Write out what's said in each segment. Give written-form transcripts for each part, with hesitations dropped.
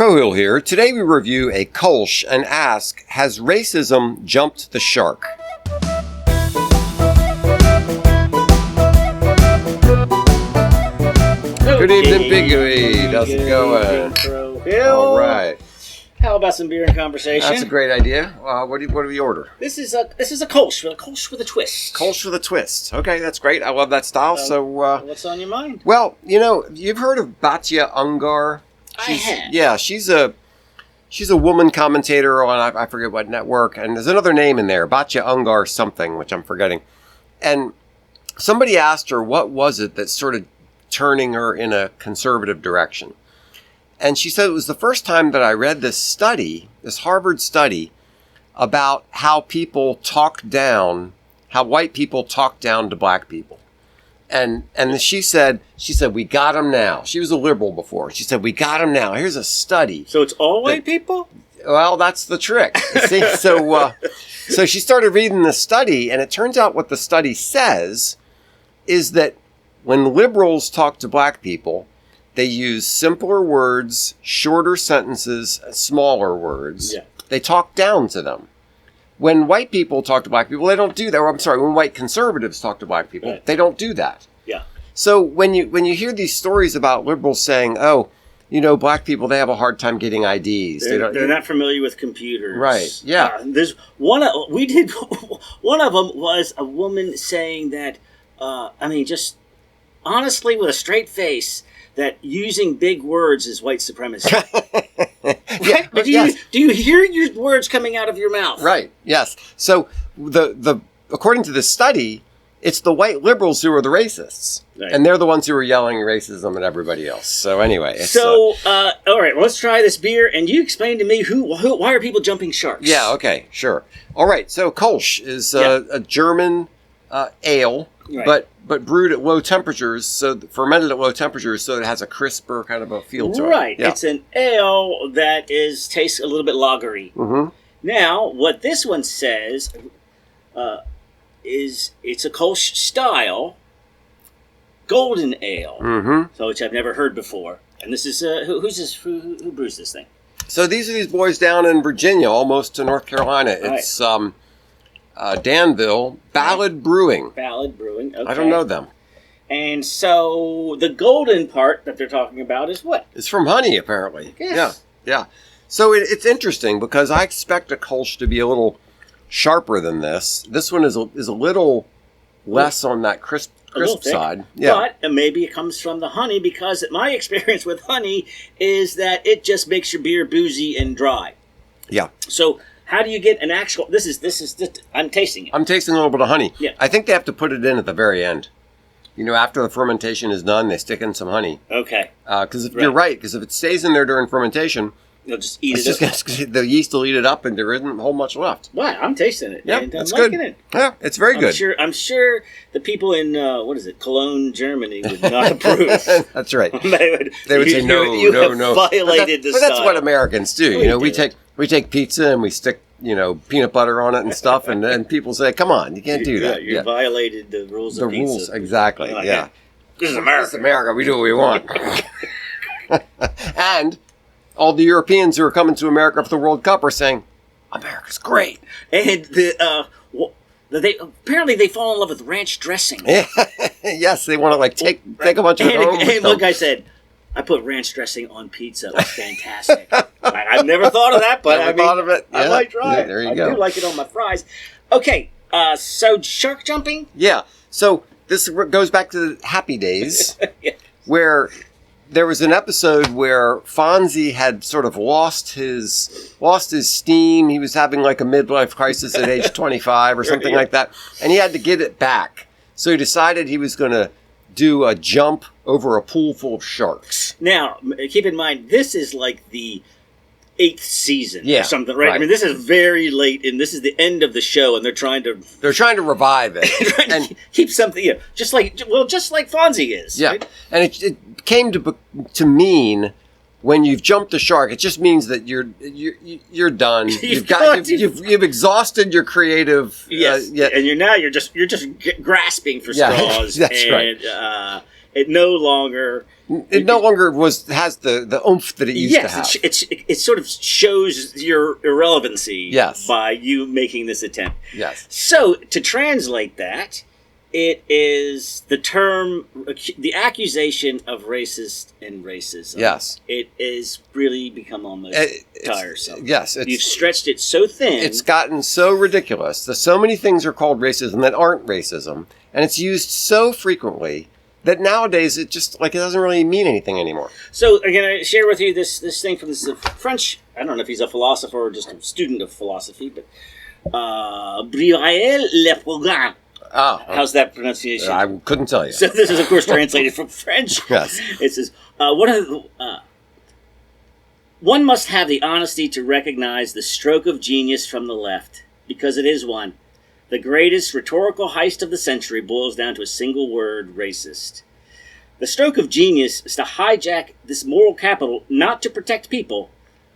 Crowhill here. Today we review a Kölsch and ask, has racism jumped the shark? Good evening, Pigweed. How's it going? All right. How about some beer and conversation? That's a great idea. What do we order? This is a Kölsch with a twist. Kölsch with a twist. Okay, that's great. I love that style. What's on your mind? Well, you've heard of Batya Ungar? I have. Yeah, she's a woman commentator on I forget what network, and there's another name in there, Batya Ungar something, which I'm forgetting. And somebody asked her what was it that's sort of turning her in a conservative direction. And she said it was the first time that I read this study, this Harvard study, about how white people talk down to black people. And she said, we got them now. She was a liberal before. She said, we got them now. Here's a study. So it's all white people? Well, that's the trick. See? So she started reading the study, and it turns out what the study says is that when liberals talk to black people, they use simpler words, shorter sentences, smaller words. Yeah. They talk down to them. When white people talk to black people, they don't do that. When white conservatives talk to black people, They don't do that. Yeah. So when you hear these stories about liberals saying, black people, they have a hard time getting IDs. They're not familiar with computers. Right. Yeah. There's one of them was a woman saying that, just honestly with a straight face, that using big words is white supremacy. Yeah, but do you hear your words coming out of your mouth? Right. Yes. So according to this study, it's the white liberals who are the racists, right. And they're the ones who are yelling racism at everybody else. So anyway, all right. Well, let's try this beer, and you explain to me why are people jumping sharks? Yeah. Okay. Sure. All right. So Kölsch is a German ale, right. But brewed at low temperatures, fermented at low temperatures, so it has a crisper kind of a feel to it. Right. Yeah. It's an ale that tastes a little bit lagery. Mm-hmm. Now, what this one says is it's a Kölsch style golden ale, mm-hmm. Which I've never heard before. And this is who brews this thing? So these are these boys down in Virginia, almost to North Carolina. Right. It's Danville Ballad Brewing. Ballad Brewing, okay. I don't know them. And so the golden part that they're talking about is what? It's from honey, apparently. Yes. Yeah. So it's interesting because I expect a Kölsch to be a little sharper than this. This one is a little less on that crisp side. Yeah. But maybe it comes from the honey, because my experience with honey is that it just makes your beer boozy and dry. Yeah. So how do you get an actual? This is. I'm tasting it. I'm tasting a little bit of honey. Yeah. I think they have to put it in at the very end. After the fermentation is done, they stick in some honey. Okay. Because you're right. Because if it stays in there during fermentation, you'll just eat it. The yeast will eat it up, and there isn't a whole much left. Wow, I'm tasting it. Yeah, it's good. It. Yeah, it's very good. I'm sure the people in Cologne, Germany, would not approve. That's right. They would say no. Violated the style. But that's what Americans do. We take pizza and we stick peanut butter on it and stuff, and then people say, "Come on, you can't do that." You violated the rules of pizza. The rules, exactly. Yeah. This is America. This is America. We do what we want. And all the Europeans who are coming to America for the World Cup are saying, "America's great." And apparently they fall in love with ranch dressing. Yes, they want to take a bunch of it home. And look, I said, I put ranch dressing on pizza. It was fantastic. I've never thought of that, but thought of it. Yeah. I might try it. There you go. I do like it on my fries. Okay, so shark jumping? Yeah. So this goes back to the Happy Days, Yes. Where there was an episode where Fonzie had sort of lost his steam. He was having like a midlife crisis at age 25 or something like that, and he had to get it back. So he decided he was going to do a jump over a pool full of sharks. Now, keep in mind, this is like the 8th season or something, right? I mean, this is very late, and this is the end of the show, and they're trying to revive it and keep something, just like Fonzie is. Yeah, right? And it came to mean when you've jumped the shark, it just means that you're done. You've exhausted your creative. Yes, and you're just grasping for straws. That's right. It no longer has the oomph that it used to have. It sort of shows your irrelevancy by you making this attempt. Yes. So to translate that, it is the term, the accusation of racist and racism. Yes. It is really become almost tiresome. Yes. You've stretched it so thin. It's gotten so ridiculous. So many things are called racism that aren't racism. And it's used so frequently that nowadays it just, it doesn't really mean anything anymore. So, again, I share with you this thing from this French, I don't know if he's a philosopher or just a student of philosophy, but Breuil le Programme. Oh, how's that pronunciation? I couldn't tell you. So this is, of course, translated from French. Yes. It says, one must have the honesty to recognize the stroke of genius from the left, because it is one. The greatest rhetorical heist of the century boils down to a single word, racist. The stroke of genius is to hijack this moral capital not to protect people,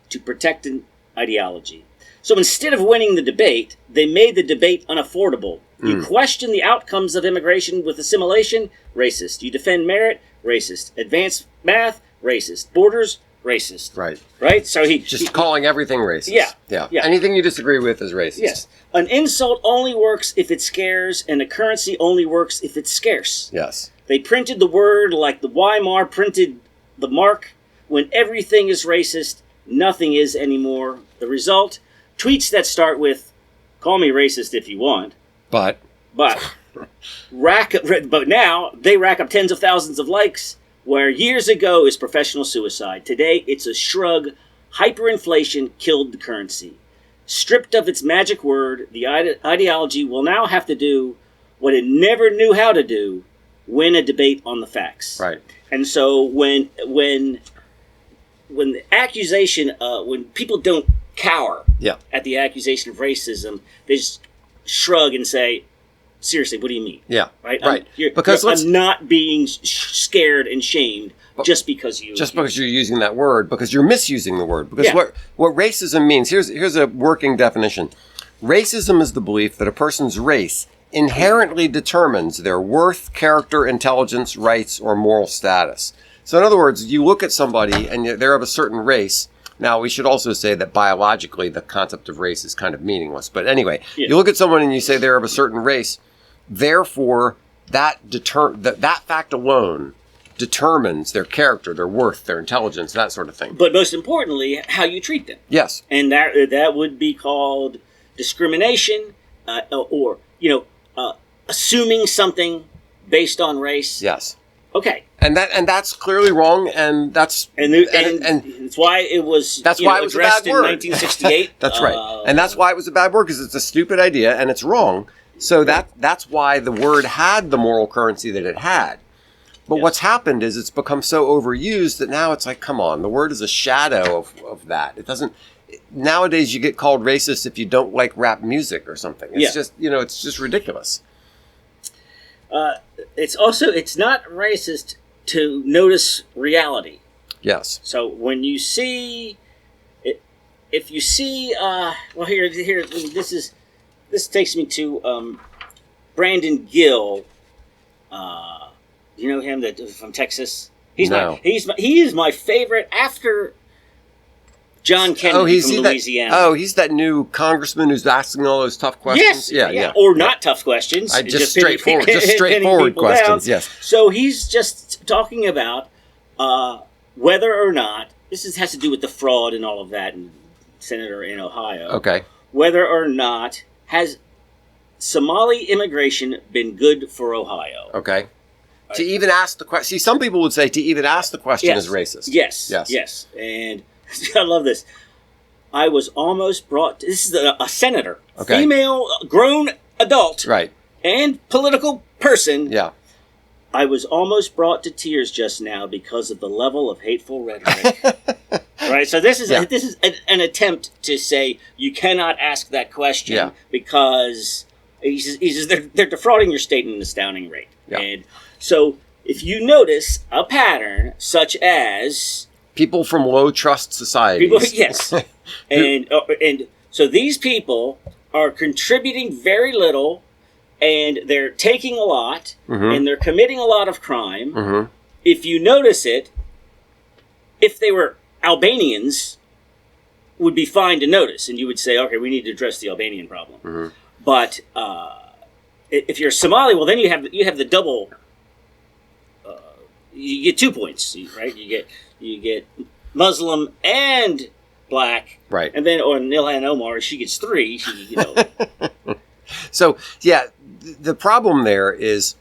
to protect an ideology. So instead of winning the debate, they made the debate unaffordable. You question the outcomes of immigration with assimilation, racist. You defend merit, racist. Advanced math, racist. Borders, racist. Right. Right? So he calling everything racist. Yeah. Anything you disagree with is racist. Yes. An insult only works if it scares, and a currency only works if it's scarce. Yes. They printed the word like the Weimar printed the mark. When everything is racist, nothing is anymore. The result? Tweets that start with, call me racist if you want. But now they rack up tens of thousands of likes, where years ago is professional suicide. Today it's a shrug. Hyperinflation killed the currency. Stripped of its magic word, the ideology will now have to do what it never knew how to do: win a debate on the facts. Right. And so when the accusation, when people don't cower at the accusation of racism, they just shrug and say, seriously, what do you mean? Yeah. Right? Right. I'm not being scared and shamed just because you're using that word, because you're misusing the word. Because what racism means, here's a working definition. Racism is the belief that a person's race inherently determines their worth, character, intelligence, rights, or moral status. So in other words, you look at somebody and they're of a certain race. Now, we should also say that biologically the concept of race is kind of meaningless. But anyway, you look at someone and you say they're of a certain race. Therefore, that fact alone determines their character, their worth, their intelligence, that sort of thing. But most importantly, how you treat them. Yes. And that would be called discrimination, or assuming something based on race. Yes. Okay. And that's clearly wrong, and that's and that's why it was why it was addressed a bad word. In 1968. That's right, and that's why it was a bad word, because it's a stupid idea and it's wrong. So that's why the word had the moral currency that it had. But what's happened is it's become so overused that now it's like, come on, the word is a shadow of that. It doesn't. Nowadays, you get called racist if you don't like rap music or something. It's just it's just ridiculous. It's not racist to notice reality. Yes. So when you see it, if you see, here, this takes me to Brandon Gill. You know him, from Texas. He is my favorite after John Kennedy from Louisiana. He's that new congressman who's asking all those tough questions. Yes, yeah. Or not tough questions. Just straightforward questions. Down. Yes. So he's just talking about whether or not has to do with the fraud and all of that, and senator in Ohio. Okay. Whether or not has Somali immigration been good for Ohio? Okay. To even ask the question. See, some people would say to even ask the question is racist. Yes. And I love this. I was almost brought. This is a senator, female, grown adult, right, and political person. Yeah. I was almost brought to tears just now because of the level of hateful rhetoric. Right. So this is an attempt to say you cannot ask that question because he says they're defrauding your state at an astounding rate. Yeah. And so if you notice a pattern such as people from low trust societies, yes, and so these people are contributing very little, and they're taking a lot, and they're committing a lot of crime, if you notice it, if they were Albanians, would be fine to notice, and you would say, okay, we need to address the Albanian problem. Mm-hmm. But if you're Somali, well, then you have the double. You get 2 points, right? You get Muslim and black, right? And then or Nilhan Omar, she gets 3. So yeah, the problem there is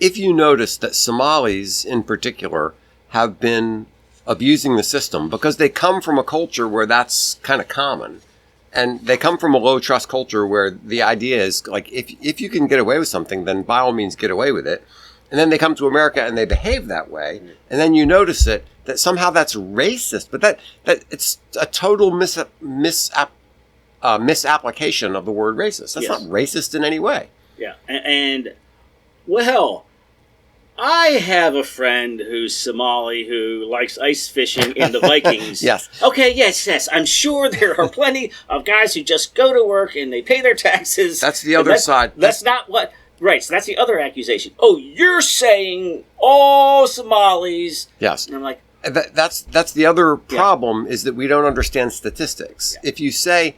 if you notice that Somalis in particular have been abusing the system because they come from a culture where that's kind of common. And they come from a low trust culture where the idea is like, if you can get away with something, then by all means get away with it. And then they come to America and they behave that way. And then you notice it, that somehow that's racist, but that it's a total misapplication of the word racist. That's not racist in any way. Yeah. And well, I have a friend who's Somali who likes ice fishing in the Vikings. Yes. Okay, yes. I'm sure there are plenty of guys who just go to work and they pay their taxes. That's the other side. That's not what... Right, so that's the other accusation. Oh, you're saying all Somalis... Yes. And I'm like... That's the other problem is that we don't understand statistics. Yeah. If you say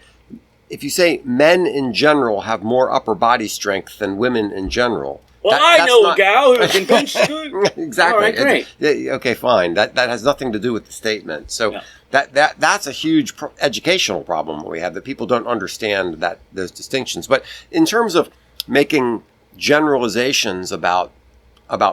men in general have more upper body strength than women in general... Well, I know a gal who can punch good. Exactly. All right, great. Okay, fine. That has nothing to do with the statement. So that's a huge educational problem that we have, that people don't understand those distinctions. But in terms of making generalizations about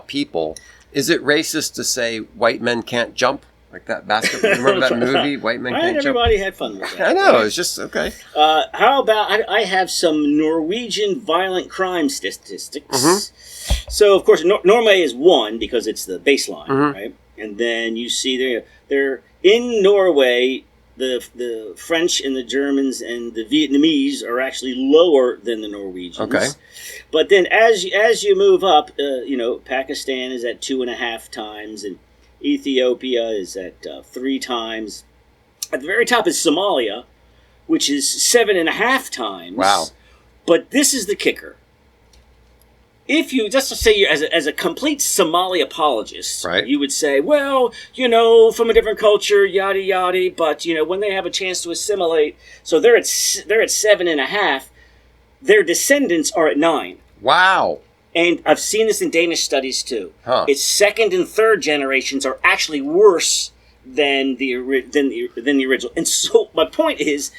people, is it racist to say white men can't jump? Like that basketball, remember that movie, White Men Can't Jump? Everybody had fun with that. I know, it's just, okay. How about, I have some Norwegian violent crime statistics. Mm-hmm. So, of course, Norway is 1 because it's the baseline, right? And then you see they're in Norway, the French and the Germans and the Vietnamese are actually lower than the Norwegians. Okay. But then as you move up, Pakistan is at 2.5 times, and Ethiopia is at 3 times. At the very top is Somalia, which is 7.5 times. Wow. But this is the kicker. If you, just to say you're as a complete Somali apologist, right, you would say, well, from a different culture, yada yada, but when they have a chance to assimilate, so they're at 7.5, their descendants are at 9. Wow. And I've seen this in Danish studies too. Huh. Its 2nd and 3rd generations are actually worse than the original. And so my point is,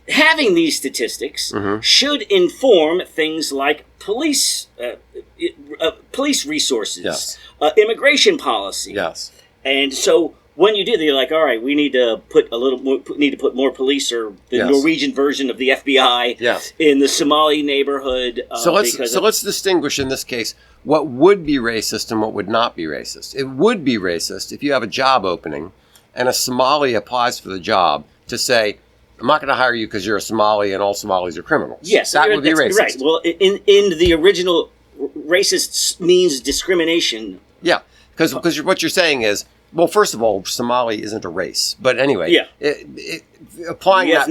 having these statistics should inform things like police resources, immigration policy. Yes. And so when you do that, you're like, all right, we need to put more police, or the Norwegian version of the FBI in the Somali neighborhood. So let's distinguish in this case what would be racist and what would not be racist. It would be racist if you have a job opening and a Somali applies for the job to say, I'm not going to hire you because you're a Somali and all Somalis are criminals. Yes, that would be racist. Right. Well, in the original, racist means discrimination. Yeah, because what you're saying is, well, first of all, Somali isn't a race. But anyway, applying that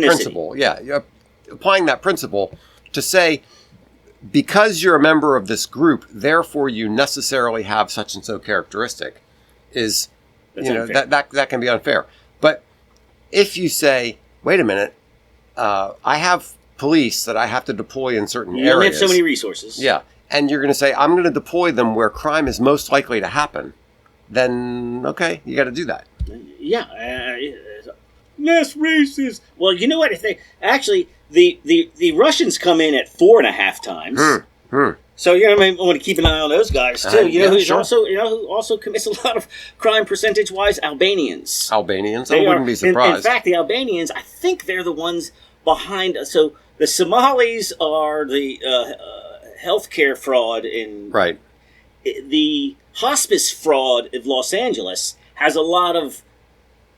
principle to say, because you're a member of this group, therefore you necessarily have such and so characteristic, is, that can be unfair. But if you say, wait a minute, I have police that I have to deploy in certain areas. You only have so many resources. Yeah, and you're going to say, I'm going to deploy them where crime is most likely to happen. Then, okay, you got to do that. Yeah. Less racist. Well, you know what? Actually, the Russians come in at 4.5 times. So, I want to keep an eye on those guys, too. Who also commits a lot of crime percentage-wise? Albanians. I wouldn't be surprised. In fact, the Albanians, I think they're the ones behind. So, the Somalis are the healthcare fraud in... Right. The hospice fraud of Los Angeles has a lot of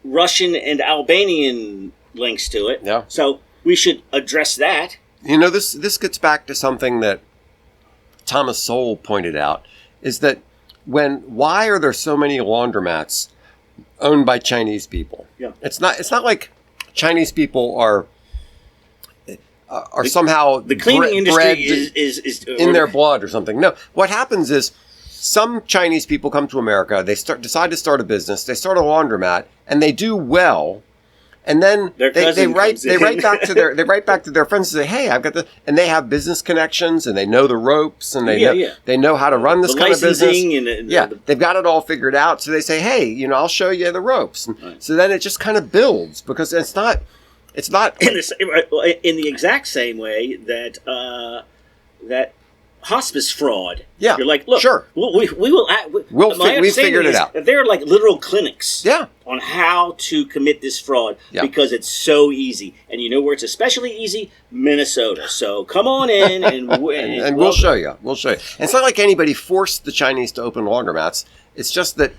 Russian and Albanian links to it. Yeah. So we should address that. This gets back to something that Thomas Sowell pointed out, is that why are there so many laundromats owned by Chinese people? Yeah. It's not like Chinese people are somehow the cleaning industry is in their blood or something. No, what happens is some Chinese people come to America, they decide to start a business, they start a laundromat, and they do well. And then they write back to their friends and say, "Hey, I've got the," and they have business connections and they know the ropes and they know how to run this kind of business. They've got it all figured out. So they say, "Hey, I'll show you the ropes." And so then it just kind of builds because it's not in the exact same way that hospice fraud. Yeah, you're like, look, sure, we figured it out. They're like literal clinics. Yeah. On how to commit this fraud because it's so easy, and you know where it's especially easy, Minnesota. So come on in and we'll show you. We'll show you. And it's not like anybody forced the Chinese to open laundromats. It's just that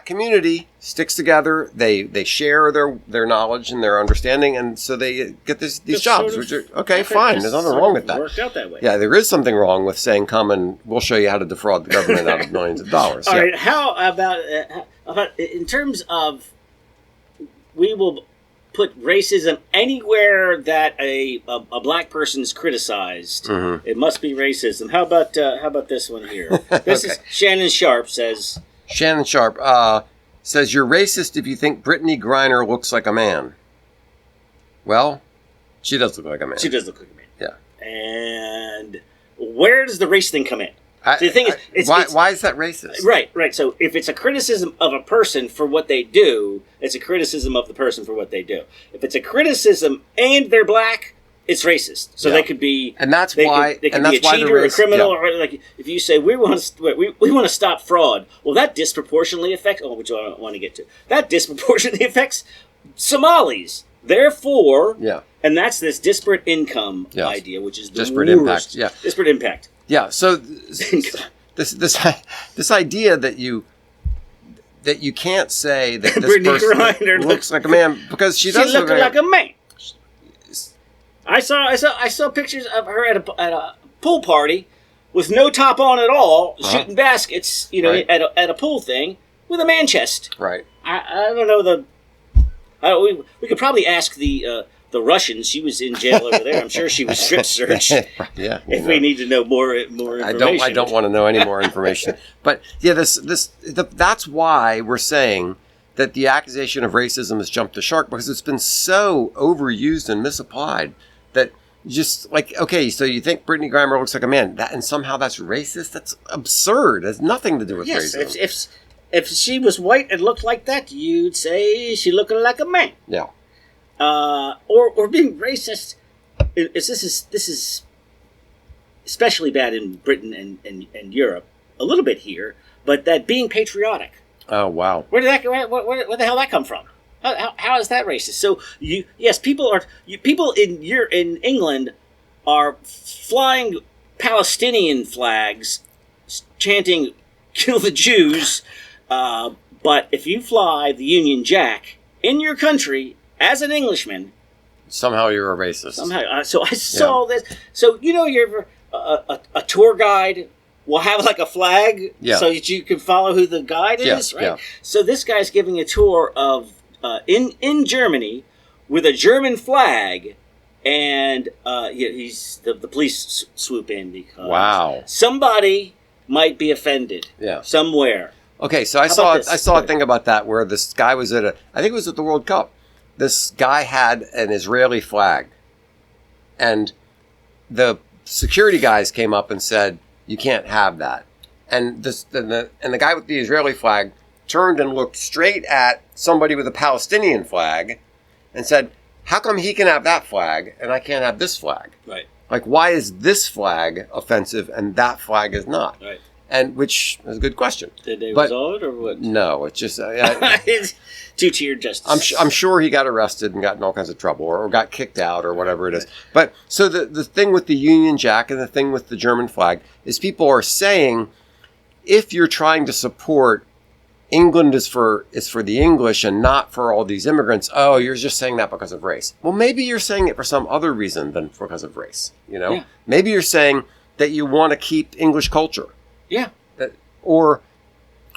community sticks together. They share their knowledge and their understanding, and so they get these jobs, which are okay, fine. There's nothing wrong with that. Worked out that way. Yeah, there is something wrong with saying, "Come and we'll show you how to defraud the government out of millions of dollars." All right. How about in terms of we will put racism anywhere that a black person's criticized? Mm-hmm. It must be racism. How about this one here? This is Shannon Sharp says. Shannon Sharp says, "You're racist if you think Brittany Griner looks like a man." Well, she does look like a man. She does look like a man. Yeah. And where does the race thing come in? The thing is, why is that racist? Right. So if it's a criticism of a person for what they do, it's a criticism of the person for what they do. If it's a criticism and they're black, it's racist. So they could be, and that's why they could be a cheater, a criminal, or like if you say we want to stop fraud, well, that disproportionately affects. Oh, which I don't want to get to. That disproportionately affects Somalis. Therefore, and that's this disparate income idea, which is the disparate worst. Impact. Yeah, disparate impact. Yeah. So this idea that you can't say that this person looks like a man because she does look like a man. I saw pictures of her at a pool party with no top on at all, shooting baskets, at a pool thing with a man chest. Right. I don't know we could probably ask the Russians. She was in jail over there. I'm sure she was strip searched. If we need to know more information. I don't want to know any more information. But that's why we're saying that the accusation of racism has jumped the shark because it's been so overused and misapplied that just like, okay, so you think Brittany Griner looks like a man, and somehow that's racist? That's absurd. It has nothing to do with racism. If she was white and looked like that, you'd say she looking like a man. Yeah. Or being racist. This is especially bad in Britain and Europe, a little bit here, but that being patriotic. Oh wow! Where the hell that come from? How is that racist? So people in England are flying Palestinian flags, chanting "Kill the Jews," but if you fly the Union Jack in your country as an Englishman, somehow you're a racist. So I saw this. So you're a tour guide will have like a flag so that you can follow who the guide is, right? Yeah. So this guy's giving a tour of in Germany with a German flag, and he's the police swoop in because somebody might be offended somewhere. Okay, so I saw a thing about that where this guy was I think it was at the World Cup. This guy had an Israeli flag, and the security guys came up and said, "You can't have that." And the guy with the Israeli flag turned and looked straight at somebody with a Palestinian flag and said, "How come he can have that flag and I can't have this flag? Right. Like, why is this flag offensive and that flag is not?" Right. And which is a good question. Did they resolve it or what? No, it's just it's two-tier justice. I'm sure he got arrested and got in all kinds of trouble or got kicked out or whatever it is. But so the thing with the Union Jack and the thing with the German flag is people are saying, if you're trying to support England is for the English and not for all these immigrants, oh, you're just saying that because of race. Well, maybe you're saying it for some other reason than because of race. Yeah. Maybe you're saying that you want to keep English culture. Yeah. Or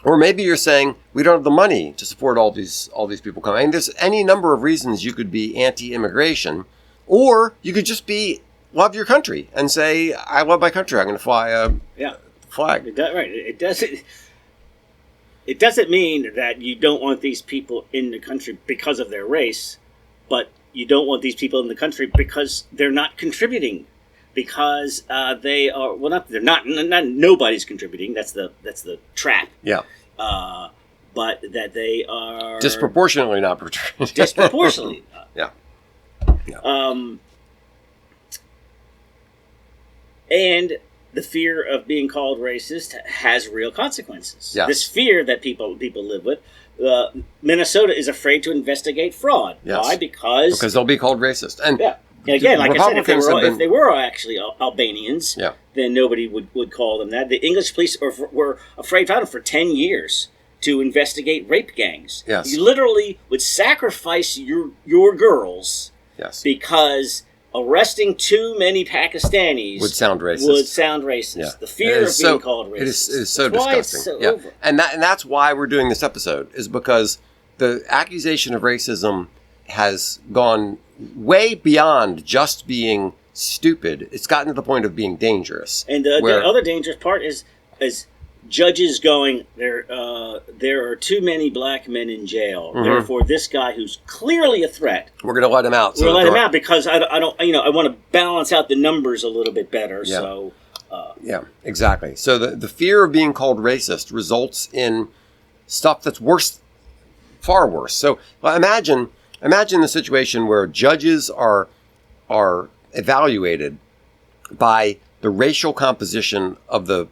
maybe you're saying we don't have the money to support all these people coming. I mean, there's any number of reasons you could be anti-immigration, or you could just love your country and say, I love my country. I'm going to fly flag. Right. It doesn't mean that you don't want these people in the country because of their race, but you don't want these people in the country because they're not contributing. Because they are they're not. Nobody's contributing. That's the trap. Yeah. But that they are disproportionately not contributing. Disproportionately. Yeah. And the fear of being called racist has real consequences. Yes. This fear that people live with. Minnesota is afraid to investigate fraud. Yes. Why? Because they'll be called racist. And And again, like I said, if they were actually Albanians, then nobody would call them that. The English police were afraid of them for 10 years to investigate rape gangs. Yes. You literally would sacrifice your girls because arresting too many Pakistanis would sound racist. Yeah. The fear of being called racist. It is so disgusting. Over. And that's why we're doing this episode, is because the accusation of racism has gone way beyond just being stupid. It's gotten to the point of being dangerous. And the other dangerous part is judges going, there are too many black men in jail. Mm-hmm. Therefore, this guy who's clearly a threat, we're going to let him out. We're going to let him out because I don't, I want to balance out the numbers a little bit better. Yeah. So, exactly. So the fear of being called racist results in stuff that's worse, far worse. So imagine the situation where judges are evaluated by the racial composition of the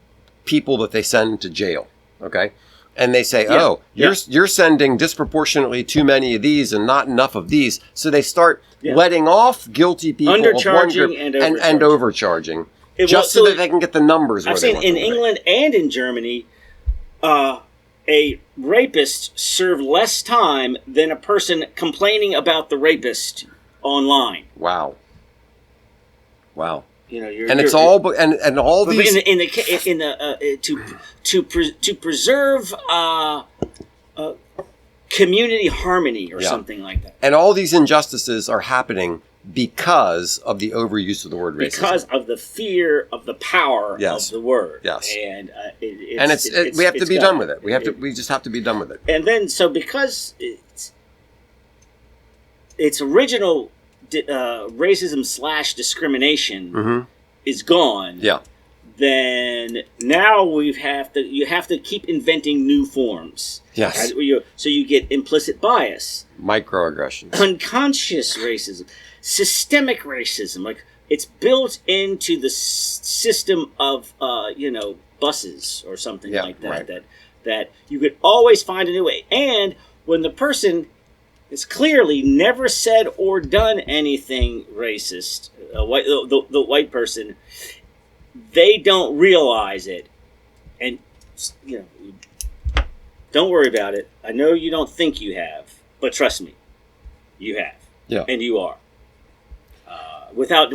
people that they send to jail, okay? And they say, you're sending disproportionately too many of these and not enough of these. So they start letting off guilty people undercharging and overcharging so that they can get the numbers. I've seen in England and in Germany, a rapist served less time than a person complaining about the rapist online. Wow. It's all and all these to preserve community harmony or something like that. And all these injustices are happening because of the overuse of the word racism. Because of the fear of the power of the word. Yes. And we have to be done with it. We just have to be done with it. And then because its original racism / discrimination is gone. Yeah. Then now you have to keep inventing new forms. Yes. So you get implicit bias, microaggressions, unconscious racism, systemic racism. Like it's built into the system of buses or something like that. Right. That you could always find a new way. And when the person has clearly never said or done anything racist, the white person, they don't realize it, and don't worry about it. I know you don't think you have, but trust me, you have, and you are. Without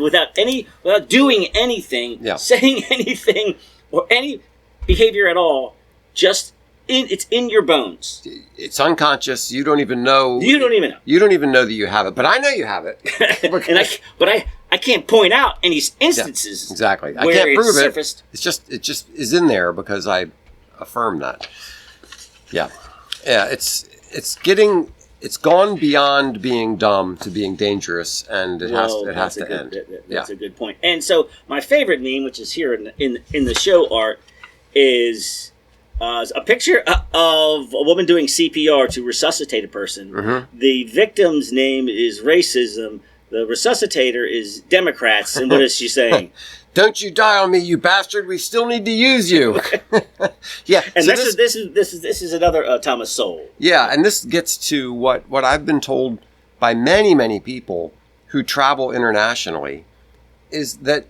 doing anything, saying anything, or any behavior at all, it's in your bones. It's unconscious. You don't even know. You don't even know. You don't even know that you have it, but I know you have it. I can't point out any instances. Yeah, exactly. I can't prove it. It just is in there because I affirm that. Yeah. It's gone beyond being dumb to being dangerous, and it has to end. That's a good point. And so my favorite meme, which is here in the show art, is a picture of a woman doing CPR to resuscitate a person. Mm-hmm. The victim's name is racism. The resuscitator is Democrats. And what is she saying? Don't you die on me, you bastard! We still need to use you. Yeah, and so this is another Thomas Sowell. Yeah, and this gets to what I've been told by many people who travel internationally, is that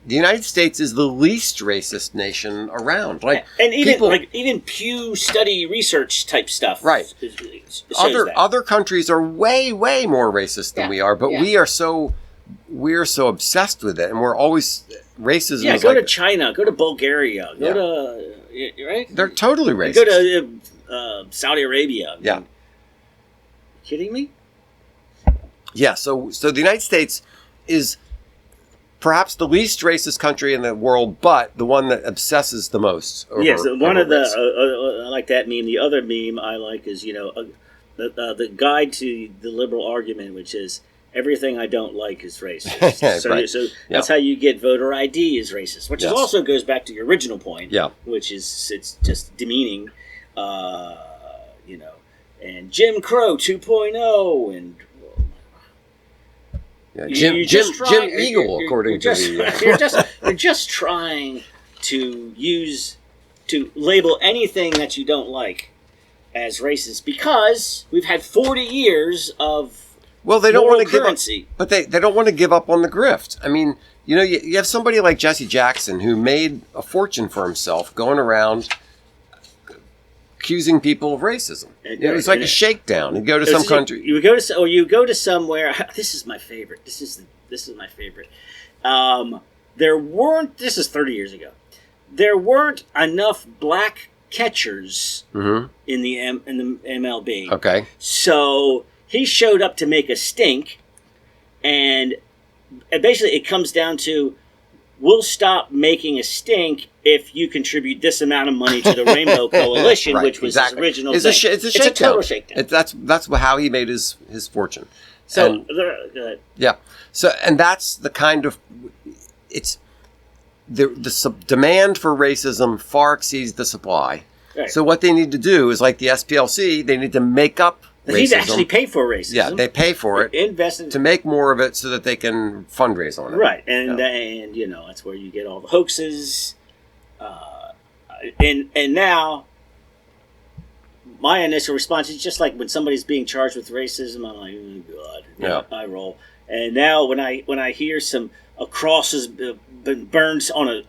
the United States is the least racist nation around. And even Pew study research type stuff. Right. Other countries are way more racist than we are, but we're so obsessed with it, and we're always racism. Yeah, go to China, go to Bulgaria, go to right. They're totally racist. Go to Saudi Arabia. Yeah. Kidding me? Yeah. So the United States is perhaps the least racist country in the world, but the one that obsesses the most. Yes, one of the I like that meme. The other meme I like is the guide to the liberal argument, which is everything I don't like is racist. So, right. so that's how you get voter ID is racist, which also goes back to your original point, which is it's just demeaning, and Jim Crow 2.0 and. Jim Eagle, according to the... You're just trying to label anything that you don't like as racist because we've had 40 years of they don't want to currency. Give up, but they don't want to give up on the grift. I mean, you have somebody like Jesse Jackson who made a fortune for himself going around accusing people of racism. It was like a shakedown. You go to some country. You go to somewhere. This is my favorite. This is my favorite. There weren't. This is 30 years ago. There weren't enough black catchers in the MLB. Okay. So he showed up to make a stink, and basically it comes down to. We'll stop making a stink if you contribute this amount of money to the Rainbow Coalition, right, which was his original thing. It's a total shakedown. That's how he made his fortune. So, and that's the kind of it's the demand for racism far exceeds the supply. Right. So what they need to do is like the SPLC, they need to make up. They need to actually pay for racism. Yeah, they pay for it. Invest to make more of it so that they can fundraise on it. Right, and that's where you get all the hoaxes. And now, my initial response is just like when somebody's being charged with racism, I'm like, oh God, I roll. And now when I hear a cross has been burned on a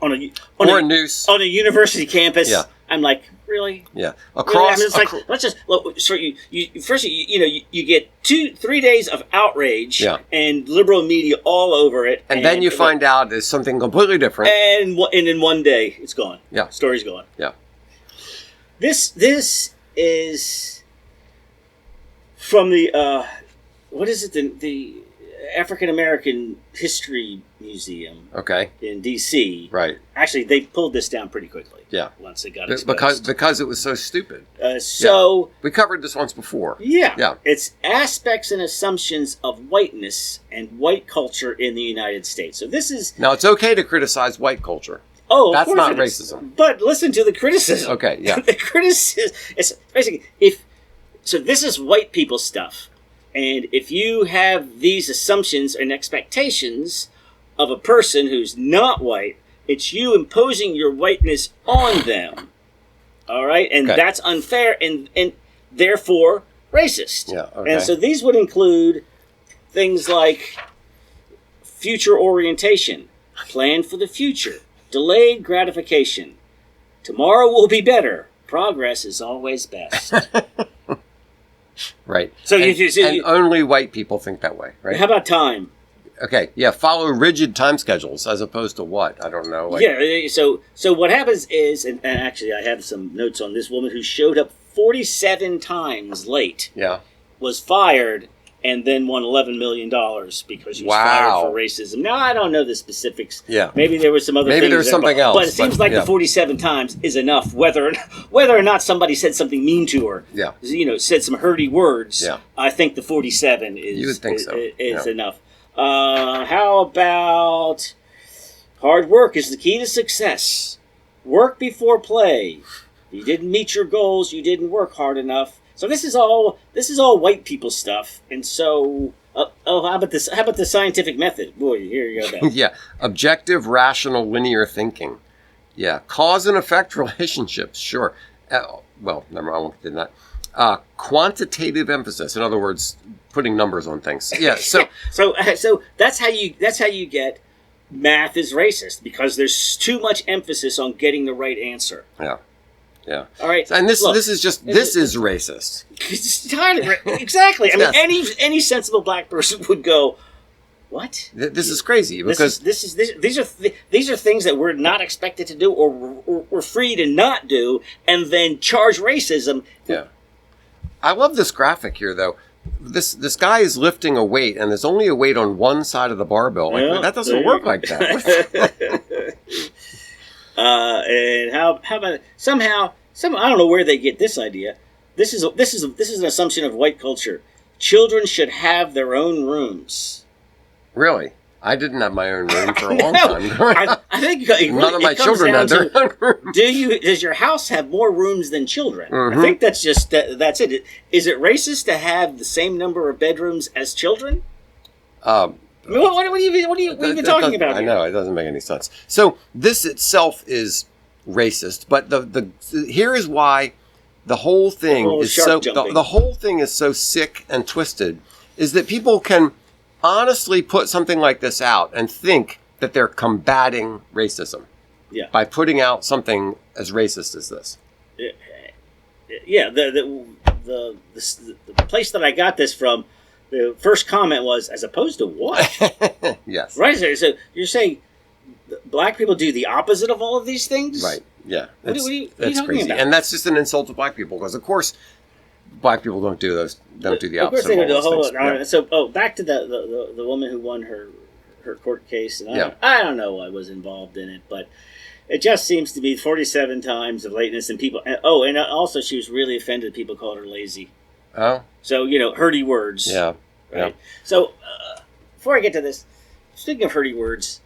noose on a university campus, I'm like, really? Yeah. Across. Really? I mean, let's just so you get 2-3 days of outrage and liberal media all over it, and then you find out it's something completely different, and in one day it's gone. Yeah, story's gone. Yeah. This is from the what is it the African American History Museum. Okay. In D.C. Right. Actually, they pulled this down pretty quickly. Yeah. Once it got exposed. Because it was so stupid. We covered this once before. Yeah. Yeah. It's aspects and assumptions of whiteness and white culture in the United States. So this is now it's okay to criticize white culture. Oh, that's not racism. But listen to the criticism. Okay. Yeah. The criticism is basically this is white people stuff. And if you have these assumptions and expectations of a person who's not white, it's you imposing your whiteness on them. All right? And that's unfair and therefore racist. Yeah, okay. And so these would include things like future orientation, plan for the future, delayed gratification, tomorrow will be better, progress is always best. Right. So and only white people think that way, right? How about time? Okay. Yeah. Follow rigid time schedules as opposed to what? I don't know. So what happens is, and actually I have some notes on this woman who showed up 47 times late. Yeah. Was fired and then won $11 million because she was fired for racism. Now, I don't know the specifics. Yeah. Maybe there was some other things. Maybe there's something else. But it seems like the 47 times is enough, whether or not somebody said something mean to her. Yeah. Said some hurty words. Yeah. I think the 47 is, you would think is enough. How about hard work is the key to success. Work before play. If you didn't meet your goals, you didn't work hard enough. So this is all white people stuff, and so how about this? How about the scientific method? Boy, here you go. Yeah, objective, rational, linear thinking. Yeah, cause and effect relationships. Sure. Well, never mind. I won't get into that. Quantitative emphasis. In other words, putting numbers on things. Yeah. So so that's how you get math is racist because there's too much emphasis on getting the right answer. Yeah. Yeah. All right. And this is racist. It's entirely exactly. I mean, any sensible black person would go, "What? This is crazy." Because these are things that we're not expected to do, or we're free to not do, and then charge racism. Yeah. I love this graphic here, though. this guy is lifting a weight, and there's only a weight on one side of the barbell. Like, that doesn't work like that. And how about somehow I don't know where they get this idea. This is an assumption of white culture. Children should have their own rooms. Really? I didn't have my own room for a long time. I think none of my children had their own room. Does your house have more rooms than children? Mm-hmm. I think that's that's it. Is it racist to have the same number of bedrooms as children? What are you even talking about? I know, it doesn't make any sense. So this itself is racist, but here is why the whole thing is so the whole thing is so sick and twisted, is that people can honestly put something like this out and think that they're combating racism by putting out something as racist as this. Yeah, the place that I got this from, the first comment was, as opposed to what? Yes. Right. So you're saying black people do the opposite of all of these things? Right. Yeah. What are you that's talking crazy. about? And that's just an insult to black people, because of course black people don't do the opposite of all those things. So back to the woman who won her court case, and I don't know what was involved in it, but it just seems to be 47 times of lateness, and people. And also she was really offended. People called her lazy. Oh. So hurdy words. Yeah. Right. Yeah. So before I get to this, speaking of hurdy words,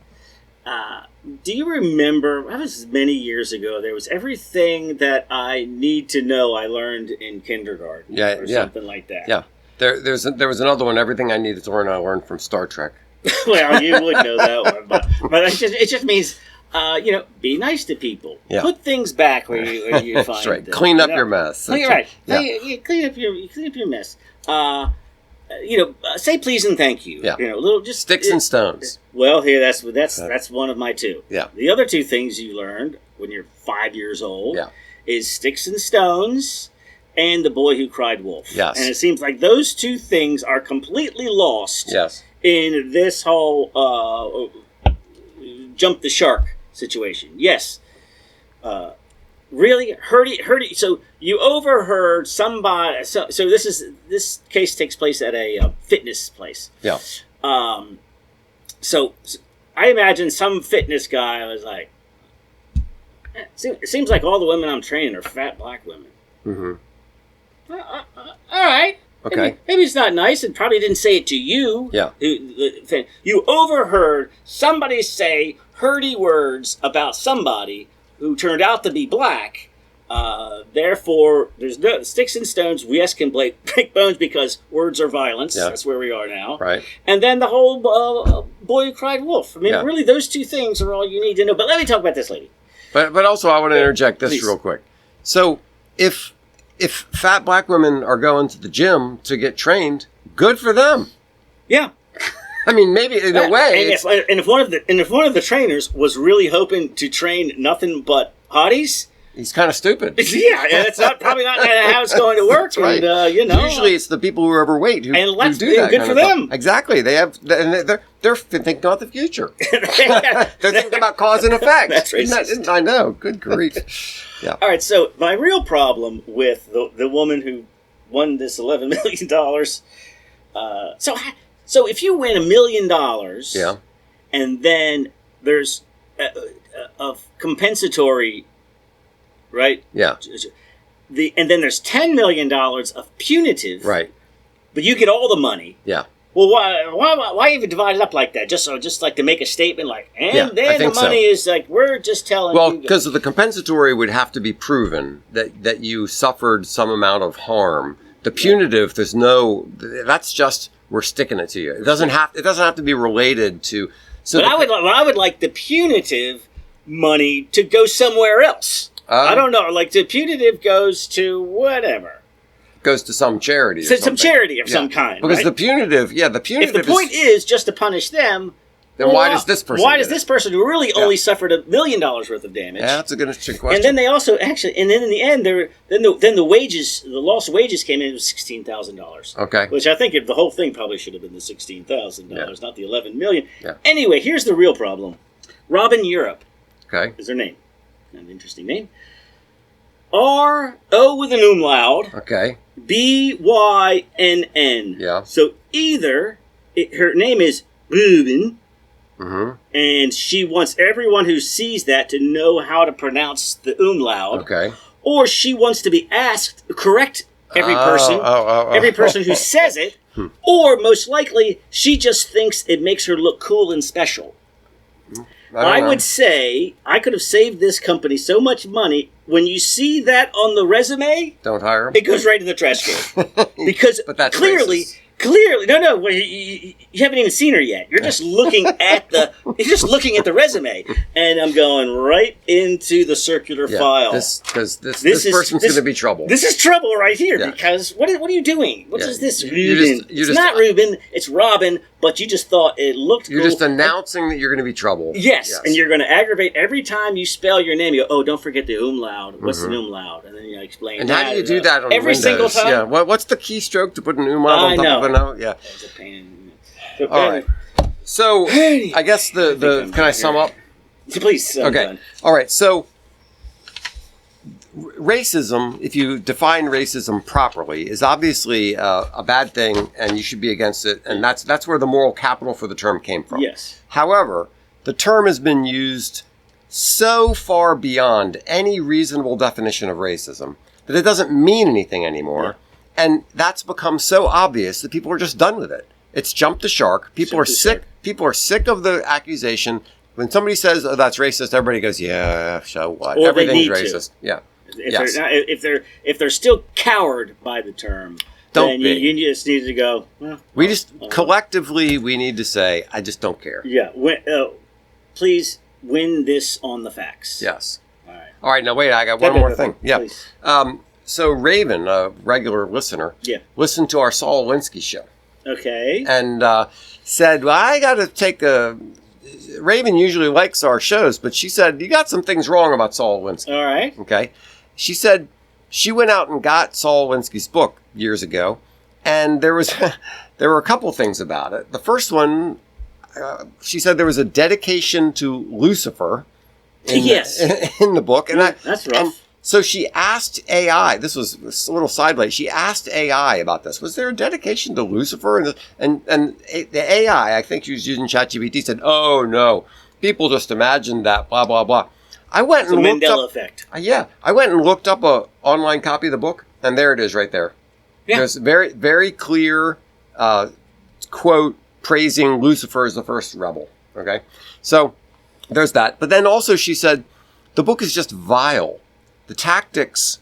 do you remember? That was many years ago. There was everything that I need to know. I learned in kindergarten, or something like that. Yeah. There was another one. Everything I needed to learn, I learned from Star Trek. Well, you would know that one, but it just means be nice to people. Yeah. Put things back where you find That's right. them. Clean up your mess. That's right. Yeah. Clean up your mess. Say please and thank you. Yeah. Little just sticks and stones. Well, here that's one of my two. Yeah. The other two things you learned when you're 5 years old is sticks and stones and the boy who cried wolf. Yes. And it seems like those two things are completely lost. Yes. In this whole jump the shark situation. Yes. Really hurdy. So you overheard somebody. So this case takes place at a fitness place. Yeah. So I imagine some fitness guy was like, it seems like all the women I'm training are fat black women. Mm-hmm. All right. Okay. Maybe it's not nice, and probably didn't say it to you. Yeah. You overheard somebody say hurdy words about somebody who turned out to be black. Therefore, there's no sticks and stones. We can break bones because words are violence. Yeah. That's where we are now. Right. And then the whole boy who cried wolf. I mean, really, those two things are all you need to know. But let me talk about this lady. But also, I want to interject this real quick. So, if fat black women are going to the gym to get trained, good for them. Yeah. I mean, maybe in a way. And if one of the trainers was really hoping to train nothing but hotties, he's kind of stupid. Yeah, and it's probably not how it's going to work. Right. And usually it's the people who are overweight who do that. Good for them. Exactly. They're thinking about the future. They're thinking about cause and effect. That's racist. I know. Good grief. Yeah. All right. So my real problem with the woman who won this $11 million. So if you win $1 million, and then there's a compensatory, right? Yeah. And then there's $10 million of punitive, right? But you get all the money. Yeah. Well, why even divide it up like that? Just like to make a statement, like, then the money is like we're just telling. Well, because the compensatory would have to be proven that you suffered some amount of harm. The punitive, that's just. We're sticking it to you. It doesn't have to be related to. So but I would like the punitive money to go somewhere else. I don't know. Like the punitive goes to whatever. Goes to some charity. Some charity of some kind. Because the punitive. If the point is just to punish them. Then why does this person? Why does this person who really only suffered $1 million worth of damage? Yeah, that's a good question. And then they also and then in the end, the lost wages came in. It was $16,000. Okay. Which I think the whole thing probably should have been the $16,000, not the $11 million. Yeah. Anyway, here's the real problem. Robin Europe. Okay. Is her name? Kind of an interesting name. R-O with an umlaut. Okay. Bynn. Yeah. So either her name is Ruben, mm-hmm. and she wants everyone who sees that to know how to pronounce the umlaut. Okay. Or she wants to be asked, correct every person who says it, or most likely, she just thinks it makes her look cool and special. I would say I could have saved this company so much money. When you see that on the resume, don't hire them. It goes right in the trash can. Because but that's clearly, no, you haven't even seen her yet. You're just looking at the resume, and I'm going right into the circular file. This person's going to be trouble. This is trouble right here because what are you doing? What is this? Ruben. It's not Ruben. It's Robin. But you just thought it looked cool. You're just announcing that you're going to be trouble. Yes, and you're going to aggravate every time you spell your name. You go, oh, don't forget the umlaut. What's the umlaut? And then you explain. And how do you do that on every Windows? Single time? Yeah. What's the keystroke to put an umlaut on top of a note? Yeah. It's a pain. All right. So I guess can I sum up? Please. Okay. All right. So racism, if you define racism properly, is obviously a bad thing, and you should be against it. And that's where the moral capital for the term came from. Yes. However, the term has been used so far beyond any reasonable definition of racism that it doesn't mean anything anymore. Yeah. And that's become so obvious that people are just done with it. It's jumped the shark. People are sick. People are sick of the accusation. When somebody says, "Oh, that's racist," everybody goes, "Yeah, so what? Or Everything's racist." Yeah. If they're still cowed by the term, then you just need to go. We just collectively we need to say, "I just don't care." Yeah. Please win this on the facts. Yes. All right. Now wait. I got one more thing. Yeah. Please. So Raven, a regular listener, listened to our Saul Alinsky show. Okay. And said, "Well, I got to take a." Raven usually likes our shows, but she said, "You got some things wrong about Saul Alinsky." All right. Okay. She said she went out and got Saul Alinsky's book years ago, and there were a couple things about it. The first one, she said there was a dedication to Lucifer in the book, and that's rough. And so she asked AI. This was a little sideways. She asked AI about this. Was there a dedication to Lucifer? And the AI, I think she was using ChatGPT, said, "Oh no, people just imagined that." Blah blah blah. I went and looked up. Effect. I went and looked up a online copy of the book, and there it is, right there. Yeah. There's a very very clear quote praising Lucifer as the first rebel. Okay, so there's that. But then also she said the book is just vile. The tactics,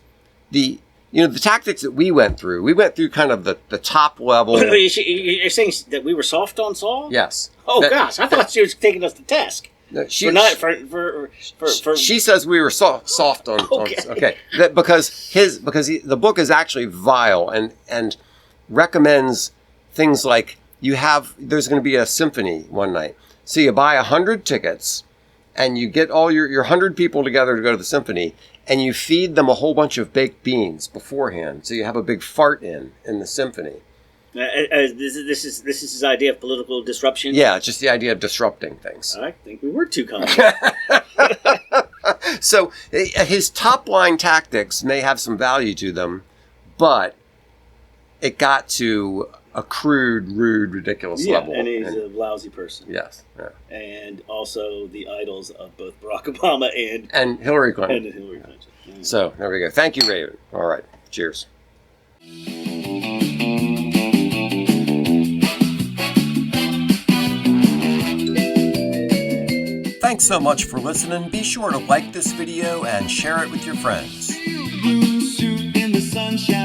the tactics that we went through kind of the top level. You're saying that we were soft on Saul? Yes. Oh gosh, I thought she was taking us to task. She says we were soft on. Okay. Because the book is actually vile and recommends things like there's going to be a symphony one night, so you buy 100 tickets, and you get all your 100 people together to go to the symphony. And you feed them a whole bunch of baked beans beforehand, so you have a big fart in the symphony. This is his idea of political disruption. Yeah, just the idea of disrupting things. I think we were too kind. So his top line tactics may have some value to them, but it got to a crude, rude, ridiculous level. And he's a lousy person. Yes. Yeah. And also the idols of both Barack Obama and Hillary Clinton. Yeah. So there we go. Thank you, Raven. All right. Cheers. Thanks so much for listening. Be sure to like this video and share it with your friends. Blue suit in the sunshine.